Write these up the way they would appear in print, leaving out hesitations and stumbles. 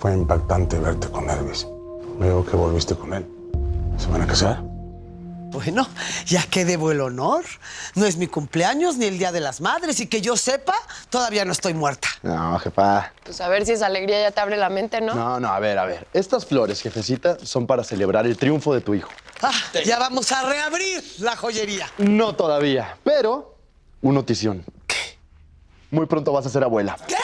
Fue impactante verte con Elvis. Veo que volviste con él. ¿Se van a casar? Bueno, ya que debo el honor. No es mi cumpleaños ni el Día de las Madres y que yo sepa, todavía no estoy muerta. No, jefa. Pues a ver si esa alegría ya te abre la mente, ¿no? No, a ver. Estas flores, jefecita, son para celebrar el triunfo de tu hijo. Ah, ya vamos a reabrir la joyería. No todavía, pero una notición. ¿Qué? Muy pronto vas a ser abuela. ¿Qué?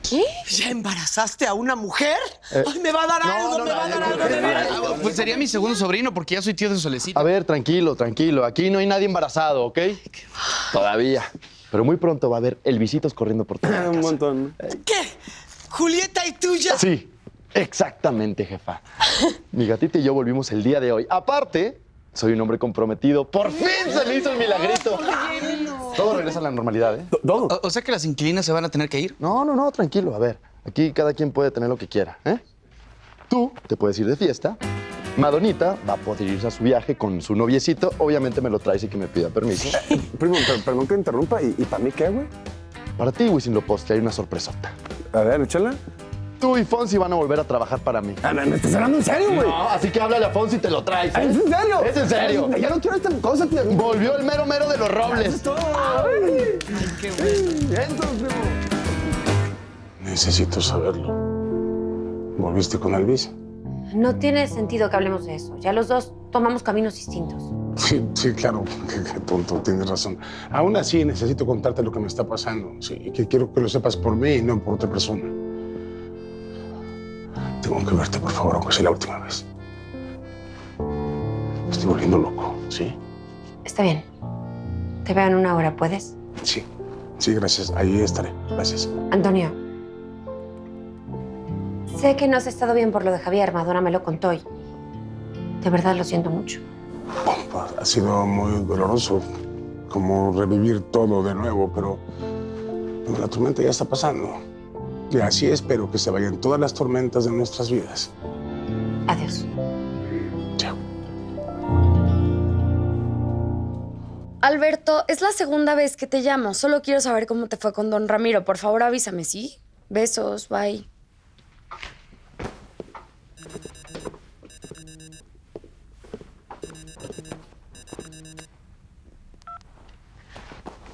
¿Qué? ¿Ya embarazaste a una mujer? Ay, me va a dar algo, me va a dar algo. Pues sería mi segundo sobrino porque ya soy tío de Solecito. A ver, tranquilo. Aquí no hay nadie embarazado, ¿ok? Todavía. Pero muy pronto va a haber Elvisitos corriendo por toda la casa. Un montón. ¿Qué? ¿Julieta y tuya? Sí, exactamente, jefa. Mi gatita y yo volvimos el día de hoy. Aparte, soy un hombre comprometido. ¡Por fin se me hizo el milagrito! Todo regresa a la normalidad, ¿eh? ¿Todo? O sea que las inquilinas se van a tener que ir. No, tranquilo. A ver, aquí cada quien puede tener lo que quiera, ¿eh? Tú te puedes ir de fiesta. Madonita va a poder irse a su viaje con su noviecito. Obviamente me lo traes y que me pida permiso. Primo, perdón que interrumpa. ¿Y para mí qué, güey? Para ti, Wisin Loposte, hay una sorpresota. A ver, échala. Tú y Fonsi van a volver a trabajar para mí. ¿Me estás hablando en serio, güey? No, así que háblale a Fonsi y te lo traes. ¿Es en serio? Es en serio. Ya no quiero esta cosa. Volvió el mero de los robles. Es todo. Ay, qué bueno. Eso, primo. Necesito saberlo. ¿Volviste con Elvis? No tiene sentido que hablemos de eso. Ya los dos tomamos caminos distintos. Sí, claro. Qué tonto, tienes razón. Aún así, necesito contarte lo que me está pasando. Sí, y que quiero que lo sepas por mí y no por otra persona. Tengo que verte, por favor, aunque sea la última vez. Me estoy volviendo loco, ¿sí? Está bien. Te veo en una hora, ¿puedes? Sí, gracias. Ahí estaré. Gracias. Antonio. Sé que no has estado bien por lo de Javier. Madonna me lo contó y de verdad lo siento mucho. Ha sido muy doloroso, como revivir todo de nuevo, pero la tormenta ya está pasando. Y así espero que se vayan todas las tormentas de nuestras vidas. Adiós. Chao. Alberto, es la segunda vez que te llamo. Solo quiero saber cómo te fue con don Ramiro. Por favor, avísame, ¿sí? Besos, bye.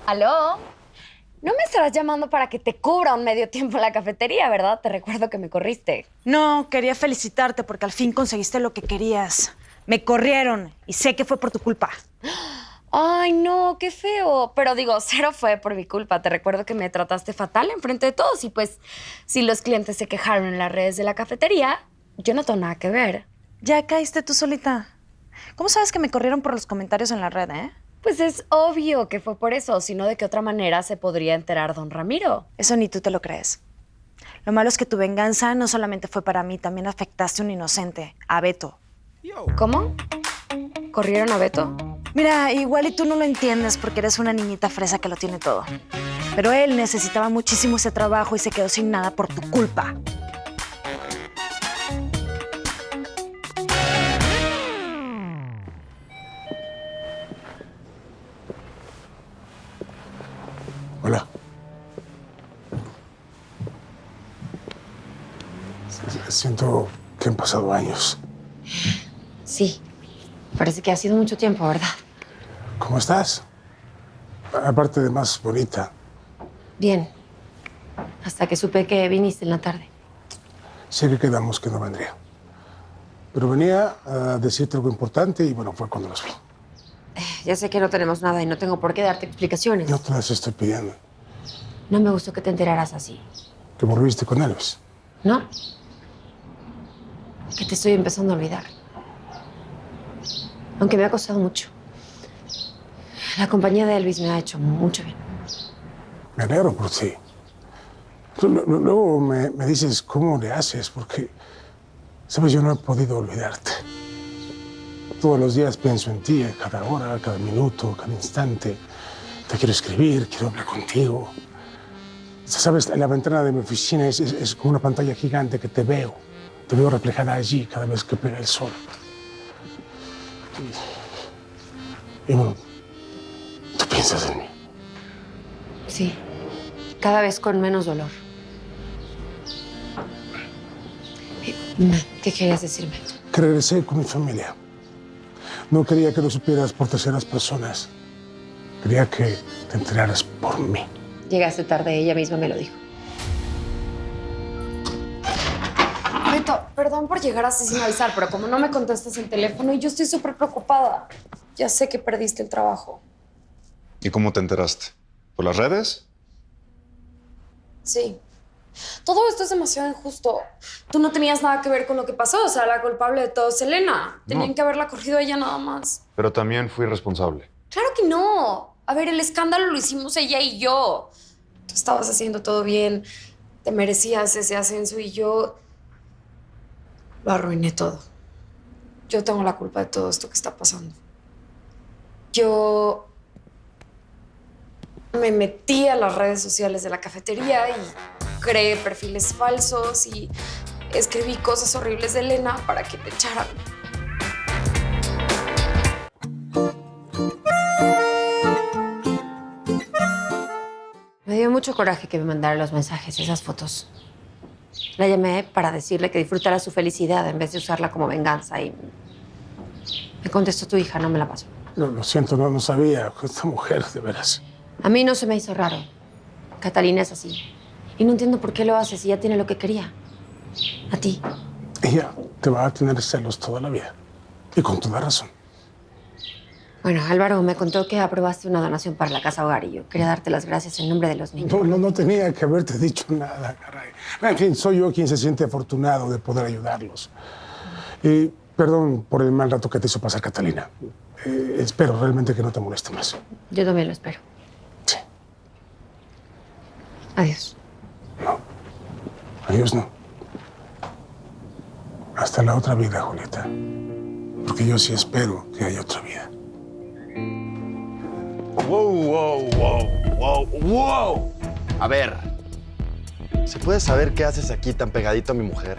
¿Aló? No me estarás llamando para que te cubra un medio tiempo en la cafetería, ¿verdad? Te recuerdo que me corriste. No, quería felicitarte porque al fin conseguiste lo que querías. Me corrieron y sé que fue por tu culpa. Ay, no, qué feo. Pero digo, cero fue por mi culpa. Te recuerdo que me trataste fatal enfrente de todos. Y pues, si los clientes se quejaron en las redes de la cafetería, yo no tengo nada que ver. Ya caíste tú solita. ¿Cómo sabes que me corrieron por los comentarios en la red, Pues es obvio que fue por eso, sino de qué otra manera se podría enterar don Ramiro. Eso ni tú te lo crees. Lo malo es que tu venganza no solamente fue para mí, también afectaste a un inocente, a Beto. ¿Cómo? ¿Corrieron a Beto? Mira, igual y tú no lo entiendes porque eres una niñita fresa que lo tiene todo. Pero él necesitaba muchísimo ese trabajo y se quedó sin nada por tu culpa. Hola. Siento que han pasado años. Sí. Parece que ha sido mucho tiempo, ¿verdad? ¿Cómo estás? Aparte de más bonita. Bien. Hasta que supe que viniste en la tarde. Sé que quedamos que no vendría. Pero venía a decirte algo importante y bueno, fue cuando los vi. Ya sé que no tenemos nada y no tengo por qué darte explicaciones. No te las estoy pidiendo. No me gustó que te enteraras así. Que volviste con Elvis. ¿No? Que te estoy empezando a olvidar. Aunque me ha costado mucho. La compañía de Elvis me ha hecho mucho bien. Me alegro por ti. Luego me dices cómo le haces, porque, sabes, yo no he podido olvidarte. Todos los días pienso en ti, a cada hora, cada minuto, cada instante. Te quiero escribir, quiero hablar contigo. Sabes, la ventana de mi oficina es como una pantalla gigante que te veo. Te veo reflejada allí cada vez que pega el sol. Y bueno, tú piensas en mí. Sí. Cada vez con menos dolor. ¿Qué querías decirme? Que regresé con mi familia. No quería que lo supieras por terceras personas. Quería que te enteraras por mí. Llegaste tarde, ella misma me lo dijo. Beto, perdón por llegar así sin avisar, pero como no me contestas el teléfono, yo estoy súper preocupada. Ya sé que perdiste el trabajo. ¿Y cómo te enteraste? ¿Por las redes? Sí. Todo esto es demasiado injusto. Tú no tenías nada que ver con lo que pasó. O sea, la culpable de todo es Elena. Tenían que haberla corrido a ella nada más. Pero también fui responsable. Claro que no. A ver, el escándalo lo hicimos ella y yo. Tú estabas haciendo todo bien. Te merecías ese ascenso y yo lo arruiné todo. Yo tengo la culpa de todo esto que está pasando. Yo me metí a las redes sociales de la cafetería y creé perfiles falsos y escribí cosas horribles de Elena para que te echaran. Me dio mucho coraje que me mandara los mensajes, esas fotos. La llamé para decirle que disfrutara su felicidad en vez de usarla como venganza y me contestó tu hija, no me la pasó. Lo siento, no sabía. Esta mujer, de veras. A mí no se me hizo raro. Catalina es así. Y no entiendo por qué lo hace si ya tiene lo que quería. A ti. Ella te va a tener celos toda la vida. Y con toda razón. Bueno, Álvaro me contó que aprobaste una donación para la casa hogar y yo quería darte las gracias en nombre de los niños. No tenía que haberte dicho nada, caray. En fin, soy yo quien se siente afortunado de poder ayudarlos. Y perdón por el mal rato que te hizo pasar Catalina. Espero realmente que no te moleste más. Yo también lo espero. Sí. Adiós. Adiós, no. Hasta la otra vida, Julieta. Porque yo sí espero que haya otra vida. ¡Wow! A ver, ¿se puede saber qué haces aquí tan pegadito a mi mujer?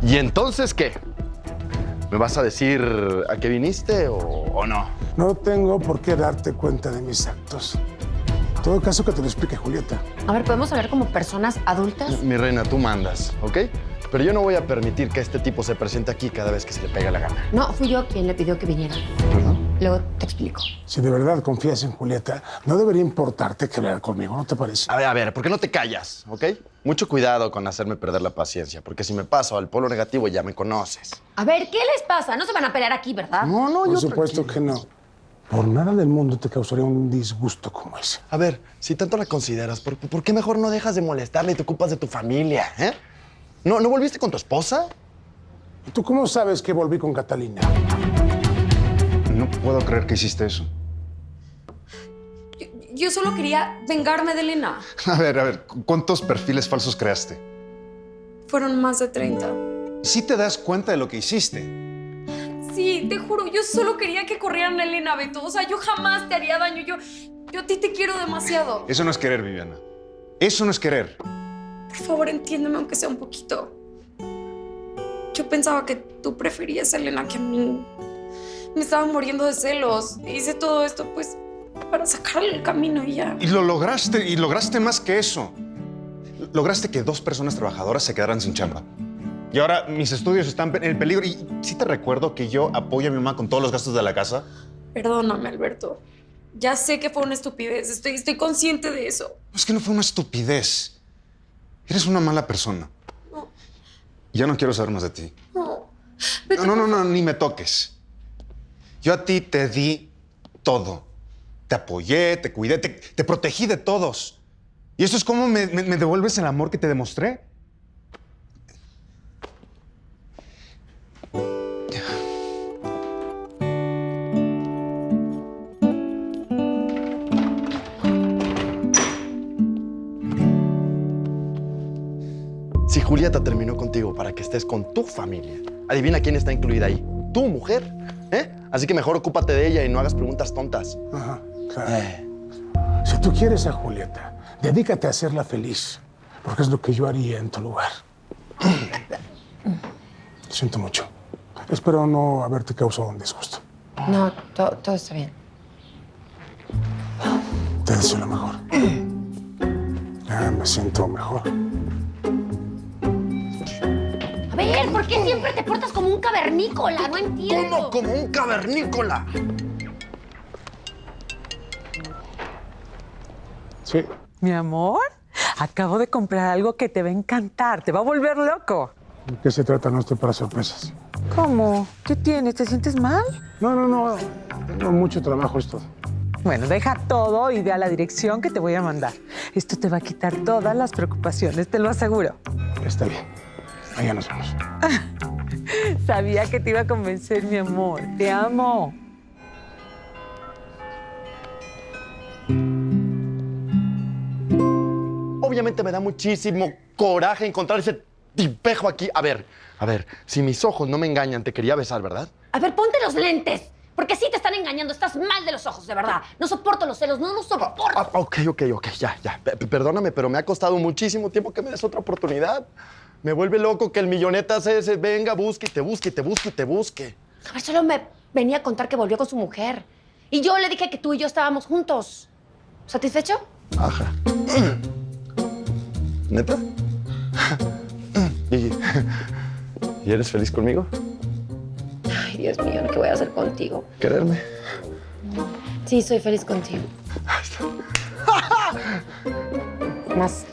¿Y entonces qué? ¿Me vas a decir a qué viniste o no? No tengo por qué darte cuenta de mis actos. En todo caso, que te lo explique Julieta. A ver, ¿podemos hablar como personas adultas? Mi reina, tú mandas, ¿ok? Pero yo no voy a permitir que este tipo se presente aquí cada vez que se le pega la gana. No, fui yo quien le pidió que viniera. Luego te explico. Si de verdad confías en Julieta, no debería importarte que hablar conmigo, ¿no te parece? A ver, ¿por qué no te callas, ok? Mucho cuidado con hacerme perder la paciencia, porque si me paso al polo negativo ya me conoces. A ver, ¿qué les pasa? No se van a pelear aquí, ¿verdad? No, Por supuesto que no. Por nada del mundo te causaría un disgusto como ese. A ver, si tanto la consideras, ¿por qué mejor no dejas de molestarle y te ocupas de tu familia, eh? ¿No volviste con tu esposa? ¿Y tú cómo sabes que volví con Catalina? No puedo creer que hiciste eso. Yo solo quería vengarme de Elena. A ver, ¿cuántos perfiles falsos creaste? Fueron más de 30. ¿Sí te das cuenta de lo que hiciste? Sí, te juro, yo solo quería que corrieran a Elena, Beto. O sea, yo jamás te haría daño. Yo a ti te quiero demasiado. Eso no es querer, Viviana. Eso no es querer. Por favor, entiéndeme aunque sea un poquito. Yo pensaba que tú preferías a Elena que a mí. Me estaba muriendo de celos. Hice todo esto, pues, para sacarle el camino y ya. Y lograste más que eso. Lograste que 2 personas trabajadoras se quedaran sin chamba. Y ahora mis estudios están en peligro. Y sí te recuerdo que yo apoyo a mi mamá con todos los gastos de la casa. Perdóname, Alberto. Ya sé que fue una estupidez. Estoy consciente de eso. Es que no fue una estupidez. Eres una mala persona. No. Ya no quiero saber más de ti. No. Beto, No, ni me toques. Yo a ti te di todo. Te apoyé, te cuidé, te protegí de todos. ¿Y eso es cómo me devuelves el amor que te demostré? Si Julieta terminó contigo para que estés con tu familia, adivina quién está incluida ahí. Tu mujer, ¿eh? Así que mejor ocúpate de ella y no hagas preguntas tontas. Ajá, claro. Si tú quieres a Julieta, dedícate a hacerla feliz, porque es lo que yo haría en tu lugar. Lo siento mucho. Espero no haberte causado un disgusto. No, todo está bien. Te deseo lo mejor. Ya me siento mejor. ¿Por qué siempre te portas como un cavernícola? No entiendo. ¿Cómo como un cavernícola? Sí. Mi amor, acabo de comprar algo que te va a encantar, te va a volver loco. ¿De qué se trata? No estoy para sorpresas. ¿Cómo? ¿Qué tienes? ¿Te sientes mal? No. Tengo mucho trabajo esto. Bueno, deja todo y ve a la dirección que te voy a mandar. Esto te va a quitar todas las preocupaciones, te lo aseguro. Está bien. Allá nos vemos. Sabía que te iba a convencer, mi amor. Te amo. Obviamente me da muchísimo coraje encontrar ese tipejo aquí. A ver, si mis ojos no me engañan, te quería besar, ¿verdad? A ver, ponte los lentes. Porque sí te están engañando. Estás mal de los ojos, de verdad. No soporto los celos. No los soporto. Ok, ya. Perdóname, pero me ha costado muchísimo tiempo que me des otra oportunidad. Me vuelve loco que el millonetas ese venga, busque. A ver, solo me venía a contar que volvió con su mujer. Y yo le dije que tú y yo estábamos juntos. ¿Satisfecho? Ajá. ¿Neta? ¿Y eres feliz conmigo? Ay, Dios mío, ¿qué voy a hacer contigo? ¿Quererme? Sí, soy feliz contigo. Más,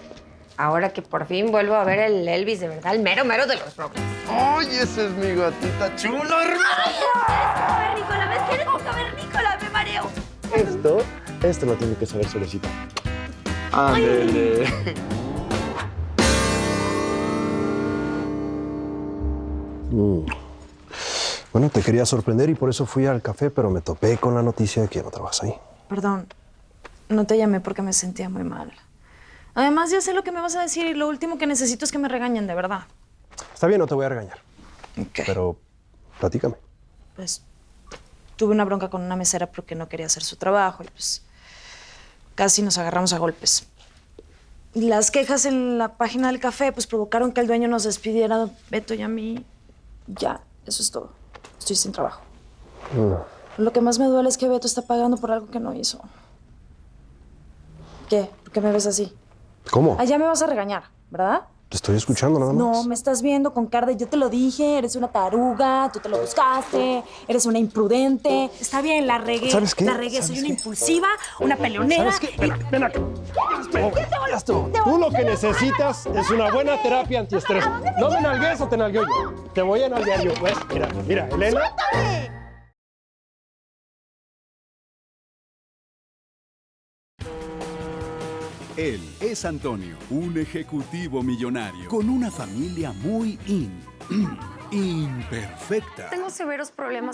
ahora que por fin vuelvo a ver el Elvis de verdad, el mero de los rocks. ¡Ay, esa es mi gatita chula, hermano! ¡Eres un cavernícola! ¿Ves que eres un cavernícola? ¡Me mareo! Esto lo tiene que saber Solecita. Ándele. Bueno, te quería sorprender y por eso fui al café, pero me topé con la noticia de que ya no trabajas ahí. Perdón, no te llamé porque me sentía muy mal. Además, ya sé lo que me vas a decir y lo último que necesito es que me regañen, de verdad. Está bien, no te voy a regañar. Ok. Pero platícame. Pues tuve una bronca con una mesera porque no quería hacer su trabajo y pues casi nos agarramos a golpes. Las quejas en la página del café pues provocaron que el dueño nos despidiera, Beto y a mí. Ya, eso es todo. Estoy sin trabajo. Lo que más me duele es que Beto está pagando por algo que no hizo. ¿Qué? ¿Por qué me ves así? ¿Cómo? Allá me vas a regañar, ¿verdad? Te estoy escuchando nada más. No, me estás viendo con cara de yo te lo dije, eres una taruga, tú te lo buscaste, eres una imprudente. Está bien, la regué. ¿Sabes qué? La regué, ¿Sabes soy qué? una impulsiva, una peleonera. ¿Sabes qué? Ven acá. Tú lo que necesitas es una buena terapia antiestrés. No me nalgues o te nalgueo yo. Te voy a nalguear yo, pues. Mira, Elena. Él es Antonio, un ejecutivo millonario con una familia muy imperfecta. Tengo severos problemas